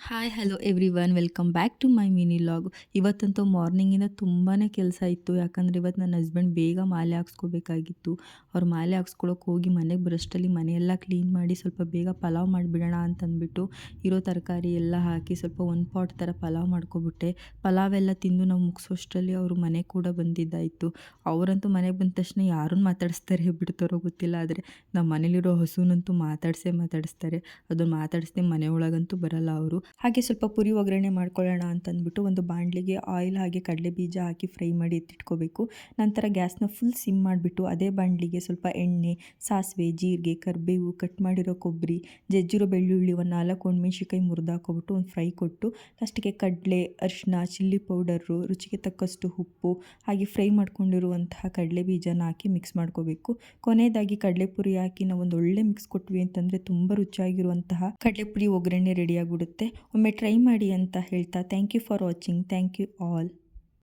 Hi hello everyone welcome back to my mini vlog. ಇವತ್ತಂತೂ ಮಾರ್ನಿಂಗಿಂದ ತುಂಬಾ ಕೆಲಸ ಇತ್ತು. ಯಾಕಂದರೆ ಇವತ್ತು ನನ್ನ ಹಸ್ಬೆಂಡ್ ಬೇಗ ಮಾಲೆ ಹಾಕ್ಸ್ಕೋಬೇಕಾಗಿತ್ತು. ಅವ್ರು ಮಾಲೆ ಹಾಕ್ಸ್ಕೊಳಕ್ಕೆ ಹೋಗಿ ಮನೆಗೆ ಬರೋಷ್ಟರಲ್ಲಿ ಮನೆಯೆಲ್ಲ ಕ್ಲೀನ್ ಮಾಡಿ ಸ್ವಲ್ಪ ಬೇಗ ಪಲಾವ್ ಮಾಡಿಬಿಡೋಣ ಅಂತಂದ್ಬಿಟ್ಟು ಇರೋ ತರಕಾರಿ ಎಲ್ಲ ಹಾಕಿ ಸ್ವಲ್ಪ ಒಂದು ಪಾಟ್ ಥರ ಪಲಾವ್ ಮಾಡ್ಕೊಬಿಟ್ಟೆ. ಪಲಾವೆಲ್ಲ ತಿಂದು ನಾವು ಮುಗಿಸೋಷ್ಟರಲ್ಲಿ ಅವರು ಮನೆಗೆ ಕೂಡ ಬಂದಿದ್ದಾಯಿತು. ಅವರಂತೂ ಮನೆಗೆ ಬಂದ ತಕ್ಷಣ ಯಾರನ್ನು ಮಾತಾಡಿಸ್ತಾರೆ ಬಿಡ್ತಾರೋ ಗೊತ್ತಿಲ್ಲ, ಆದರೆ ನಮ್ಮ ಮನೇಲಿರೋ ಹಸುನಂತೂ ಮಾತಾಡಿಸ್ತಾರೆ. ಅದನ್ನು ಮಾತಾಡಿಸ್ದೆ ಮನೆ ಒಳಗಂತೂ ಬರಲ್ಲ ಅವರು. ಹಾಗೆ ಸ್ವಲ್ಪ ಪುರಿ ಒಗ್ಗರಣೆ ಮಾಡ್ಕೊಳ್ಳೋಣ ಅಂತಂದ್ಬಿಟ್ಟು ಒಂದು ಬಾಣಲಿಗೆ ಆಯಿಲ್ ಹಾಗೆ ಕಡಲೆ ಬೀಜ ಹಾಕಿ ಫ್ರೈ ಮಾಡಿ ಎತ್ತಿಟ್ಕೋಬೇಕು. ನಂತರ ಗ್ಯಾಸ್ನ ಫುಲ್ ಸಿಮ್ ಮಾಡಿಬಿಟ್ಟು ಅದೇ ಬಾಣಲಿಗೆ ಸ್ವಲ್ಪ ಎಣ್ಣೆ, ಸಾಸಿವೆ, ಜೀರಿಗೆ, ಕರಿಬೇವು, ಕಟ್ ಮಾಡಿರೋ ಕೊಬ್ಬರಿ, ಜಜ್ಜಿರೋ ಬೆಳ್ಳುಳ್ಳಿ, ಒಂದು 4 ಒಣಮೆಣ್ಸಿಕಾಯಿ ಮುರಿದಾಕೊಬಿಟ್ಟು ಒಂದು ಫ್ರೈ ಕೊಟ್ಟು ಅಷ್ಟಕ್ಕೆ ಕಡಲೆ, ಅರಿಶಿನ, ಚಿಲ್ಲಿ ಪೌಡರು, ರುಚಿಗೆ ತಕ್ಕಷ್ಟು ಉಪ್ಪು ಹಾಗೆ ಫ್ರೈ ಮಾಡ್ಕೊಂಡಿರುವಂತಹ ಕಡಲೆ ಬೀಜನ ಹಾಕಿ ಮಿಕ್ಸ್ ಮಾಡ್ಕೋಬೇಕು. ಕೊನೆಯದಾಗಿ ಕಡಲೆಪುರಿ ಹಾಕಿ ನಾವು ಒಂದು ಒಳ್ಳೆ ಮಿಕ್ಸ್ ಕೊಟ್ವಿ ಅಂತಂದರೆ ತುಂಬ ರುಚಿಯಾಗಿರುವಂತಹ ಕಡಲೆಪುರಿ ಒಗ್ಗರಣೆ ರೆಡಿಯಾಗಿಬಿಡುತ್ತೆ. ಒಮ್ಮೆ ಟ್ರೈ ಮಾಡಿ ಅಂತ ಹೇಳ್ತಾ thank you for watching. Thank you all.